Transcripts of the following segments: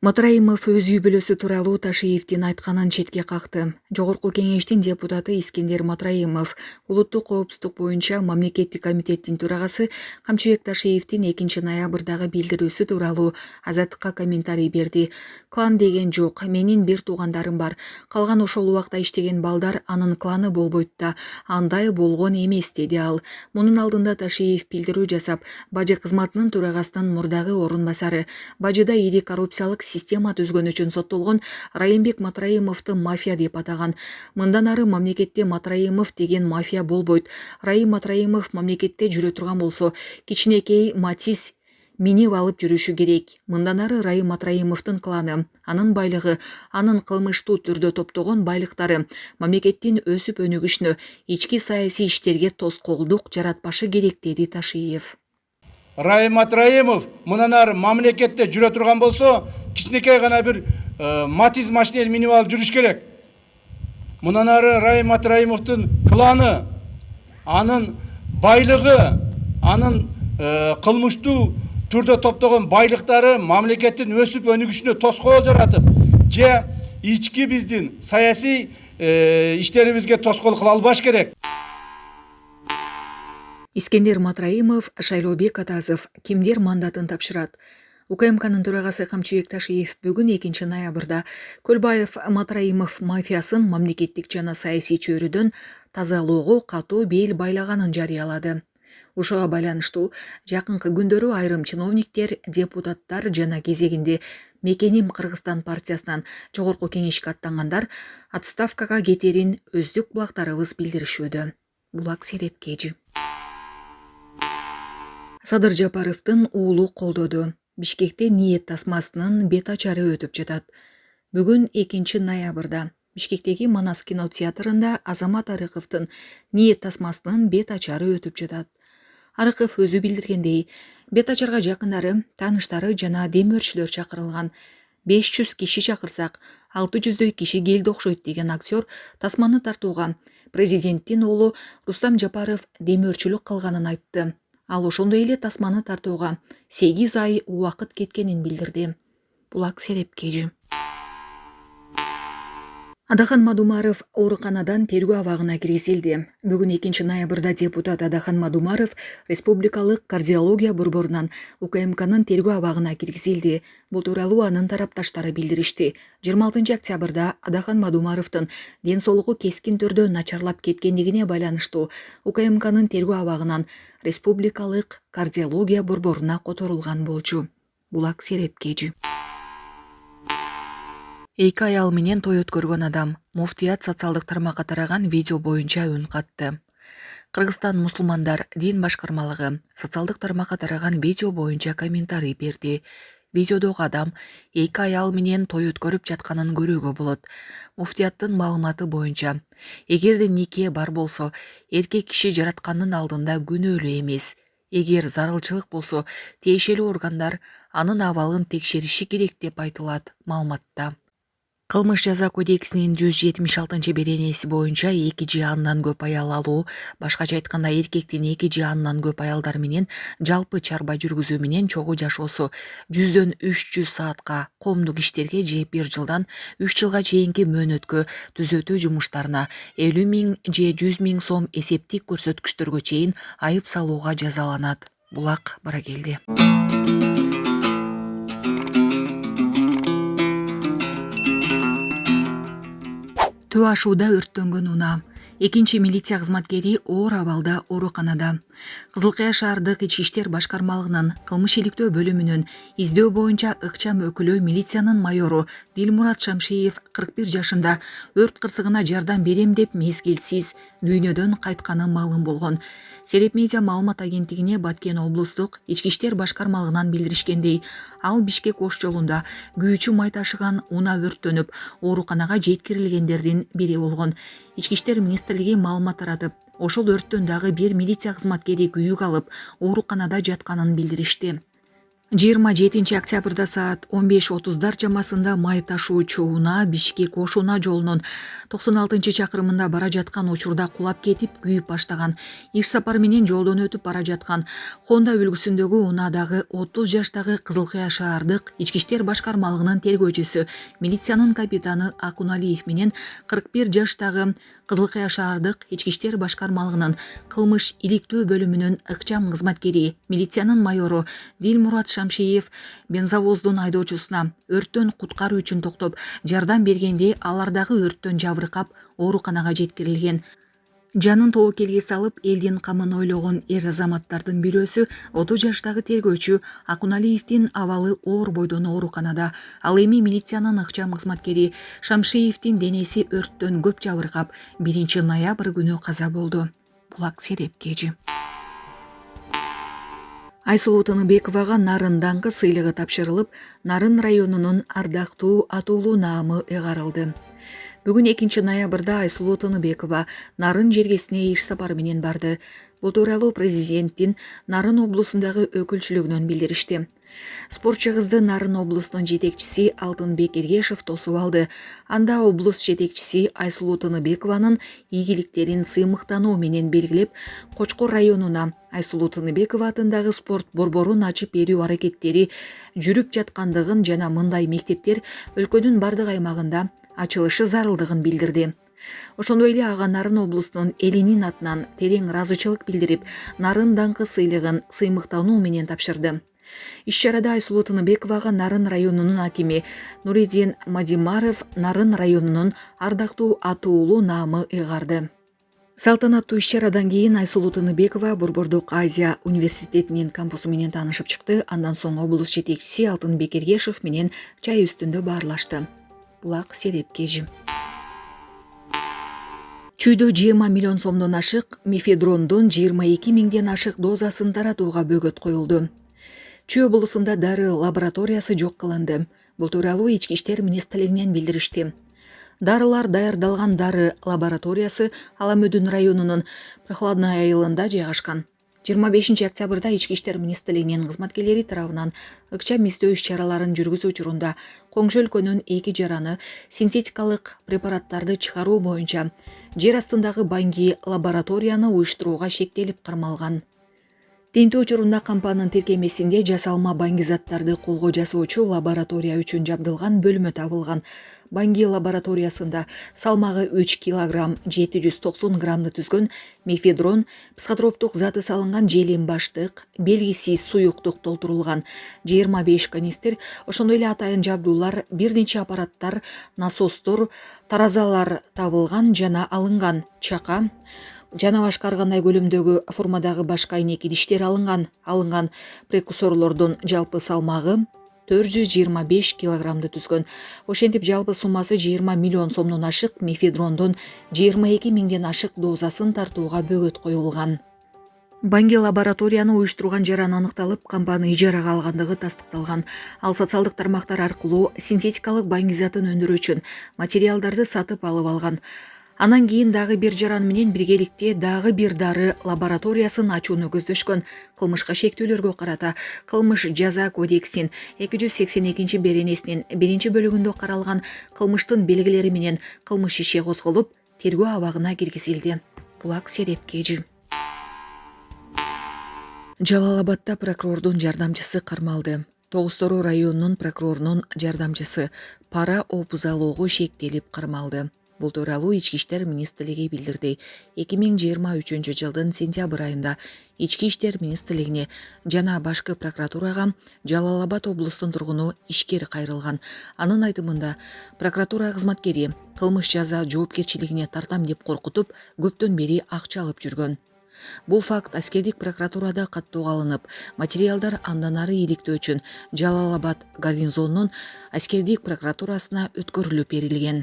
Матраимов өз үй бүлөсү тууралуу Ташиевдин айтканын четке какты. Жогорку кеңештин депутаты Искендер Матраимов улуттук коопсуздук боюнча мамлекеттик комитеттин төрагасы Камчыбек Ташиевдин 2 ноябрдагы билдирүүсү тууралуу Азаттыкка комментарий берди. Клан деген жок, менин бир туугандарым бар. Калган ошол убакта иштеген балдар анын кланы болбойт да, андай болгон эмес, деди ал. Мунун алдында Ташиев билдирүү жасап, бажы кызматынын төрагасынын мурдагы орун басары, бажыда ири коррупциялык система түзгөн үчүн соттолгон Райымбек Матраимовду мафия деп атаган. Мындан ары мамлекетте Матраимов деген мафия болбойт. Райым Матраимов мамлекетте жүрө турган болсо, кичинекей Матис минип алып жүрүшү керек. Мындан ары Райым Матраимовдун кланы, анын байлыгы, анын кылмыштуу түрдө топтогон байлыктары мамлекеттин өсүп өнүгүшүнө, ички саясий иштерге тоскоолдук жаратпашы керек, деди Ташиев. Райым Матраимов мындан ары мамлекетте жүрө турган болсо, кичинекей гана бир Матиз машинени минип алып жүрүш керек. Мындан ары Райым Матраимовдун кланы, анын байлыгы, анын кылмыштуу түрдө топтогон байлыктары мамлекеттин өсүп өнүгүшүнө тоскоол жаратып, же ички биздин саясий иштерибизге тоскоол кыла албаш керек. Искендер Матраимов, Шайлообек Атазов кимдер мандатын тапшырат? УКМКнын төрагасы Камчыбек Ташиев бүгүн 2 ноябрда Көлбаев Матраимов мафиясын мамлекеттик жана саясий чөйрөдөн тазалоого катуу бел байлаганын жарыялады. Ушуга байланыштуу жакынкы күндөрү айрым чиновниктер, депутаттар жана кезегинде Мекеним Кыргызстан партиясынан жогорку кеңешке аттангандар отставкага кетерин өздүк булактарыбыз билдиришүүдө. Булак Серепкежи. Садыр Жапаровдун уулу колдоду. Бишкекте ниет тасмасынын бет ачары өтүп жатат. Бүгүн 2 ноябрда Бишкектеги Манас кинотеатрында Азамат Арыковдун ниет тасмасынын бет ачары өтүп жатат. Арыков өзү билдиргендей, бет ачарга жакындары, тааныштары жана демөөрчүлөр чакырылган. 500 киши чакырсак, 600дөй киши келди окшойт деген актер тасманы тартууга президенттин уулу Рустам Жапаров демөөрчүлүк кылганын айтты. Ал ошондой эле тасманы тартууга 8 ай убакыт кеткенин билдирди. Булак Серепкежи. Адахан Мадумаров ооруканадан тергөө абагына киргизилди. Бүгүн 2 ноябрда депутат Адахан Мадумаров Республикалык кардиология борборунан УКМКнын тергөө абагына киргизилди. Бул тууралуу анын тарапташтары билдиришти. 26 октябрда Адахан Мадумаровдун ден соолугу кескин түрдө начарлап кеткендигине байланыштуу УКМКнын тергөө абагынан Республикалык кардиология борборуна которулган болчу. Булак Серепкежи. 2 аял менен той өткөргөн адам муфтият социалдык тармакка тараган видео боюнча үн катты. Кыргызстан мусулмандар дин башкармалыгы социалдык тармакка тараган видео боюнча комментарий берди. Видеодогу адам 2 аял менен той өткөрүп жатканын көрүүгө болот. Муфтияттын маалыматы боюнча, эгерде нике бар болсо, эркек киши жараткандын алдында күнөөлүү эмес. Эгер зарылчылык болсо, тиешелүү органдар анын абалын текшериши керек деп айтылат маалыматта. Кылмыш жаза кодексинин 176 беренеси боюнча 2 же андан көп аял алуу, башкача айтканда эркектин 2 же андан көп аялдар менен жалпы чарба жүргүзүү менен чогуу жашоосу 100дөн 300 саатка, коомдук иштерге же 1 жылдан 3 жылга чейинки мөөнөткө түзөтүү жумуштарына 50 000 же 100 000 сом эсептик көрсөткүчтөргө чейин айып салууга жазаланат. Булак Баракелди. Төө ашууда өрттөнгөн унаа. 2 милиция кызматкери оор абалда ооруканада. Кызылкая шаардык ички иштер башкармалыгынын кылмыш иликтөө бөлүмүнүн издөө боюнча ыкчам өкүлү милициянын майору Дилмурат Шамшиев 41 жашында өрт кырсыгына жардам берем деп мезгилсиз дүйнөдөн кайтканы маалым болгон. Сереп медиа маалымат агенттигине Баткен облустук ички иштер башкармалыгынан билдиришкендей, ал Бишкек Ош жолунда күйүүчү май ташыган унаа өрттөнүп, ооруканага жеткирилгендердин бири болгон. Ички иштер министрлиги маалымат таратып, ошол өрттөн дагы бир милиция кызматкери күйүк алып, ооруканада жатканын билдиришти. 27 октябрда саат 15:30 чамасында май ташуучу унаа Бишкек Ош унаа жолунун 96-чакырымында бара жаткан учурда кулап кетип күйүп баштаган. Иш сапары менен жолдон өтүп бара жаткан Honda үлгүсүндөгү унаадагы 30 жаштагы Кызыл Кыя шаардык ички иштер башкармалыгынын тергөөчүсү, милициянын капитаны Акуналиев менен 41 жаштагы Кызыл Кыя шаардык ички иштер башкармалыгынын кылмыш иликтөө бөлүмүнүн ыкчам кызматкери, милициянын майору Дилмурат Шамшиев бензовоздун айдоочусуна өрттөн куткаруу үчүн токтоп, жардам бергенде алар дагы өрттөн жабыркап ооруканага жеткирилген. Жанын тобокелге салып, элдин камын ойлогон эр азаматтардын бирөөсү 30 жаштагы тергөөчү Акуналиевдин абалы оор бойдон ооруканада. Ал эми милициянын ыкчам кызматкери Шамшиевдин денеси өрттөн көп жабыркап, 1 ноябрь күнү каза болду. Булак Серепкежи. Айсулуу Тыныбековага Нарын даңкы сыйлыгы тапшырылып, Нарын районунун ардактуу атуулуу наамы ыйгарылды. Бүгүн 2 ноябрда Айсулуу Тыныбекова Нарын жергесине иш сапары менен барды. Бул тууралуу президенттин Нарын облусундагы өкүлчүлүгүнөн билдиришти. Спортчу кызды Нарын облусунун жетекчиси Алтынбек Эргешев тосуп алды. Анда облус жетекчиси Айсулуу Тыныбекованын ийгиликтерин сыймыктануу менен белгилеп, Кочкор районуна Айсулуу Тыныбекова атындагы спорт борборун ачып берүү аракеттери жүрүп жаткандыгын жана мындай мектептер өлкөнүн бардык аймагында ачылышы зарылдыгын билдирди. Ошондой эле ага Нарын облусунун элинин атынан терең ыраазычылык билдирип, Нарын даңкы сыйлыгын сыймыктануу менен тапшырды. Иш-чарада Айсулуу Тыныбековага Нарын районунун акими Нуридин Мадимаров Нарын районунун ардактуу атуулуу наамы ыйгарды. Салтанаттуу иш-чарадан кийин Айсулуу Тыныбекова Борбордук Азия университетинин кампусу менен таанышып чыкты. Андан соң облус жетекчиси Алтынбек Эргешев менен чай үстүндө баарлашты. Булак Серепкежи. Чүйдө 20 миллион сомдон ашык мефедрондун 22 миңден ашык дозасын таратууга бөгөт коюлду. Чүй облусунда дары лабораториясы жок кылынды. Бул тууралуу ички иштер министрлигинен билдиришти. Дарылар даярдалган дары лабораториясы Аламөдүн районунун Прохладная айылында жайгашкан. 25 октябрда ички иштер министрлигинин кызматкерлери тарабынан ыкчам издөө иш-чараларын жүргүзүү учурунда коңшу өлкөнүн 2 жараны синтетикалык препараттарды чыгаруу боюнча жер астындагы Банги лабораторияны уюштурууга шектелип кармалган. Тинтүү учурунда кампанын тиркемесинде жасалма банги заттарды колго жасоочу лаборатория үчүн жабдылган бөлмө табылган. Банги лабораториясында салмагы 3 килограмм 790 граммды түзгөн мефедрон психотроптук заты салынган желим баштык, белгисиз суюктук толтурулган 25 канистр, ошондой эле атайын жабдуулар, бир нече аппараттар, насостор, таразалар табылган жана алынган. Чака жана башка ар кандай көлөмдөгү формадагы башка айнек идиштер алынган прекурсорлордун жалпы салмагы 425 килограммды түзгөн. Ошентип жалпы суммасы 20 миллион сомдон ашык мефедрондун 22 миңден ашык дозасын тартууга бөгөт коюлган. Банги лабораторияны уюштурган жаран аныкталып, кампаны ижарага алгандыгы тастыкталган. Ал социалдык тармактар аркылуу синтетикалык банги затын өндүрүү үчүн материалдарды сатып алып алган. Анан кийин дагы бир жаран менен биргеликте дагы бир дары лабораториясын ачууну көздөшкөн. Кылмышка шектүүлөргө карата кылмыш жаза кодексинин 282 беренесинин 1 бөлүгүндө каралган кылмыштын белгилери менен кылмыш иши козголуп, тергөө абагына киргизилди. Булак Серепкежи. Жалал Абадда прокурордун жардамчысы кармалды. Тогуз-Тору районунун прокурорунун жардамчысы пара опуз алууга шектелип кармалды. Бул тууралуу ички иштер министрлиги билдирди. 2023 жылдын сентябрь айында ички иштер министрлигине жана башкы прокуратурага Жалал Абад облустун тургуну ишкер кайрылган. Анын айтымында прокуратура кызматкери кылмыш жаза жоопкерчилигине тартам деп коркутуп, көптөн бери акча алып жүргөн. Бул факт аскердик прокуратурада каттоого алынып, материалдар андан ары иликтөө үчүн Жалал Абад гарнизонунун аскердик прокуратурасына өткөрүлүп берилген.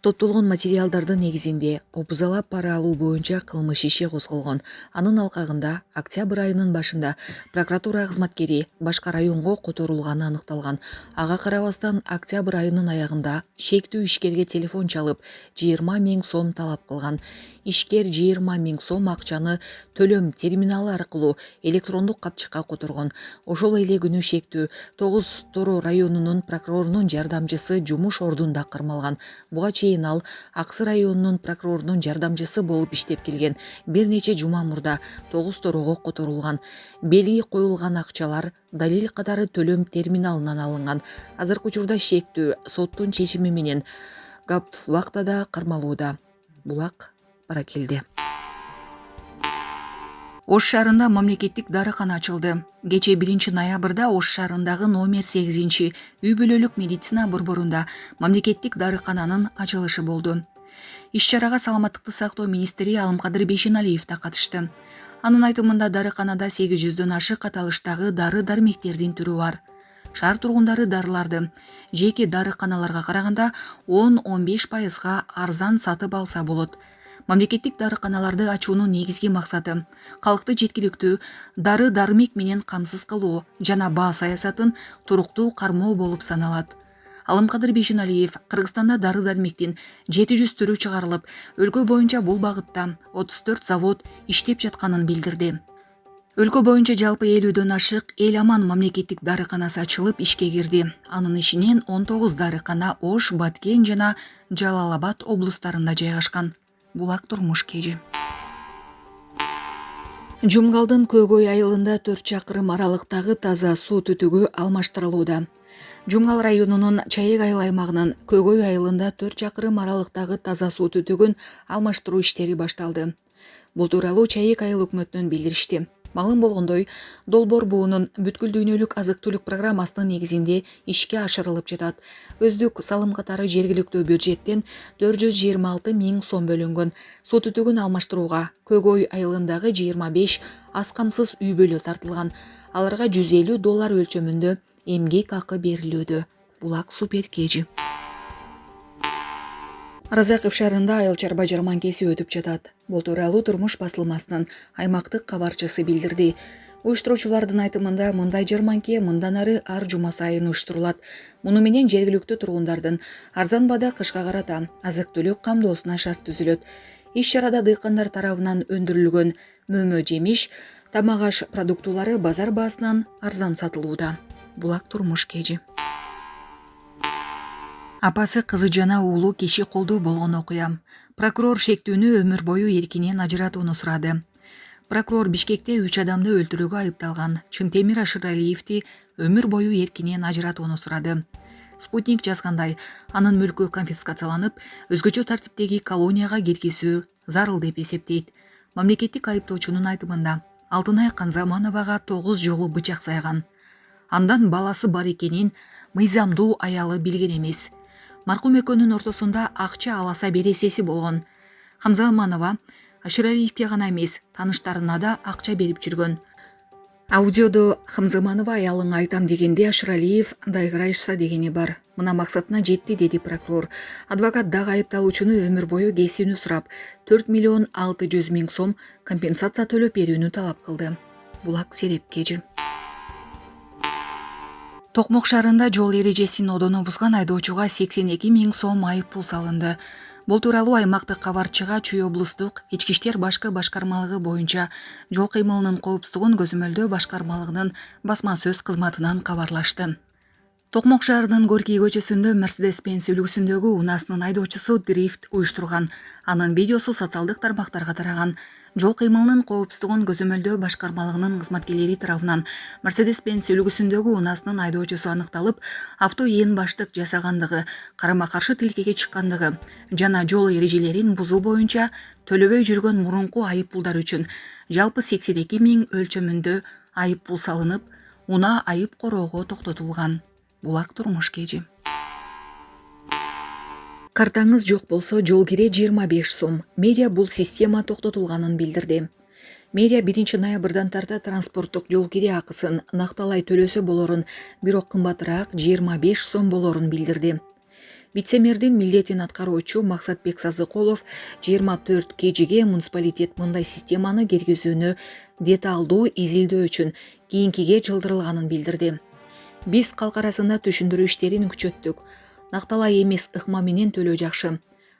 Топтолгон материалдардын негизинде опузалап пара алуу боюнча кылмыш иши козголгон. Анын алкагында октябрь айынын башында прокуратура кызматкери башка районго которулганы аныкталган. Ага карабастан октябрь айынын аягында шектүү ишкерге телефон чалып 20 000 сом талап кылган. Ишкер 20 000 сом акчаны төлөм терминалы аркылуу электрондук капчыкка которгон. Ошол эле күнү шектүү 9 Торо районунун прокурорунун жардамчысы жумуш ордунда кармалган. Буга чейин ал Аксы районунун прокурорунун жардамчысы болуп иштеп келген. Бир нече жума мурда 9 Торого которулган. Белги коюлган акчалар далил катары төлөм терминалынан алынган. Азыркы учурда шектүү соттун чечими менен Гауптвахтада кармалууда. Булак Баракелде. Ош шаарында мамлекеттик дарыкана ачылды. Кече 1 ноябрда Ош шаарындагы номер 8 үй бүлөлүк медицина борборунда мамлекеттик дарыкананын ачылышы болду. Иш-чарага саламаттыкты сактоо министри Алымкадыр Бейшеналиев да катышты. Анын айтымында дарыканада 800дөн ашык аталыштагы дары-дармектердин түрү бар. Шаар тургундары дарыларды жеке дарыканаларга караганда 10-15% арзан сатып алса болот. Мамлекеттик дарыканаларды ачуунун негизги максаты калкты жеткиликтүү дары-дармек менен камсыз кылуу жана баа саясатын туруктуу кармоо болуп саналат. Алымкадыр Бейшеналиев Кыргызстанда дары-дармектин 700 түрү чыгарылып, өлкө боюнча бул багытта 34 завод иштеп жатканын билдирди. Өлкө боюнча жалпы 50дөн ашык Эл Аман мамлекеттик дарыканасы ачылып ишке кирди. Анын ичинен 19 дарыкана Ош, Баткен жана Жалал-Абад облустарында жайгашкан. Булак турмуш кежи. Жумгалдын Көйгөй айылында 4 чакырым аралыктагы таза суу түтүгү алмаштырылууда. Жумгал районунун Чайык айыл аймагынын Көйгөй айылында 4 чакырым аралыктагы таза суу түтүгүн алмаштыруу иштери башталды. Бул тууралуу Чайык айыл өкмөтүнөн билдиришти. Малым болгондой, Долбоор буунун бүткүл дүйнөлүк азык-түлүк программасынын негизинде ишке ашырылып жатат. Өздүк салым катары жергиликтүү бюджеттен 426 000 сом бөлүнгөн. Суу түтүгүн алмаштырууга Көйгөй айылындагы 25 аз камсыз үй бүлө тартылган. Аларга $150 өлчөмүндө эмгек акы берилүүдө. Булак супер кежи. Разаков шаарында айыл чарба жарманкеси өтүп жатат. Бул тууралуу Турмуш басылмасынын аймактык кабарчысы билдирди. Уюштуруучулардын айтымында мындай жарманке мындан ары ар жума сайын уюштурулат. Муну менен жергиликтүү тургундардын арзан баада кышка карата азык-түлүк камдоосуна шарт түзүлөт. Иш-чарада дыйкандар тарабынан өндүрүлгөн мөмө жемиш, тамак аш продуктулары базар баасынан арзан сатылууда. Булак турмуш кежи. Апасы кызы жана уулу киши колдуу болгон окуя. Прокурор шектүүнү өмүр бою эркинен ажыратууну сурады. Прокурор Бишкекте 3 адамды өлтүрүүгө айыпталган Чынтемир Ашыралиевди өмүр бою эркинен ажыратууну сурады. Спутник жазгандай, анын мүлкү конфискацияланып, өзгөчө тартиптеги колонияга киргизүү зарыл деп эсептейт. Мамлекеттик айыптоочунун айтымында Алтынай Канзамановага 9 жолу бычак сайган. Андан баласы бар экенин мыйзамдуу аялы билген эмес. Маркум экөөнүн ортосунда акча аласа бересеси болгон. Хамзаманова Ашыралиевке гана эмес, тааныштарына да акча берип жүргөн. Аудиодо Хамзаманова аялың айтам дегенде Ашыралиев дайгырайышса дегени бар. Мына максатына жетти, деди прокурор. Адвокат дагы айыпталуучуну өмүр бою кесүүнү сурап, 4 600 000 сом компенсация төлөп берүүнү талап кылды. Булак Сереп кежи. Токмок шаарында жол эрежесин одоно бузган айдоочуга 82 000 сом айып пул салынды. Бул тууралуу аймактык кабарчыга Чүй облустук ички иштер башкы башкармалыгы боюнча жол кыймылынын коопсуздугун көзөмөлдөө башкармалыгынын басма сөз кызматынан кабарлашты. Токмок шаарынын Горький көчөсүндө Mercedes-Benz үлгүсүндөгү унаасынын айдоочусу дрифт уюштурган. Анын видеосу социалдык тармактарга тараган. Жол кыймылынын коопсуздугун көзөмөлдөө башкармалыгынын кызматкерлери тарабынан Mercedes-Benz үлгүсүндөгү унаасынын айдоочусу аныкталып, авто ээн баштык жасагандыгы, карама-каршы тилкеге чыккандыгы жана жол эрежелерин бузуу боюнча төлөбөй жүргөн мурунку айып пулдар үчүн жалпы 82 000 өлчөмүндө айып пул салынып, унаа айып короого токтотулган. Булак турмуш кежи. Картаңыз жок болсо жол кире 25 сом. Мэрия бул система токтотулганын билдирди. Мэрия 1 ноябрдан тарта транспорттук жол кире акысын накталай төлөсө болорун, бирок кымбатыраак 25 сом болорун билдирди. Вице-мэрдин милдетин аткаруучу Максатбек Сазыкулов 24 кежиге муниципалитет мындай системаны киргизүүнү деталдуу изилдөө үчүн кийинкиге жылдырылганын билдирди. Биз калк арасында түшүндүрүү иштерин күчөттүк. Накталай эмес ыкма менен төлөө жакшы.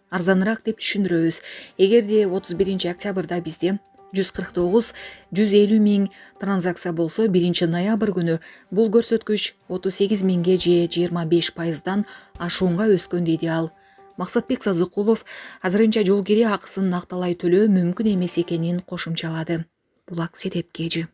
Арзаныраак деп түшүндүрөбүз. Эгерде 31 октябрда бизде 149-150 миң транзакция болсо 1 ноябрь күнү бул көрсөткүч 38 миңге же 25%дан ашуунга өскөн дейт ал. Максатбек Сазыкулов азырынча жол кире акысын накталай төлөө мүмкүн эмес экенин кошумчалады. Булак Серепкежи.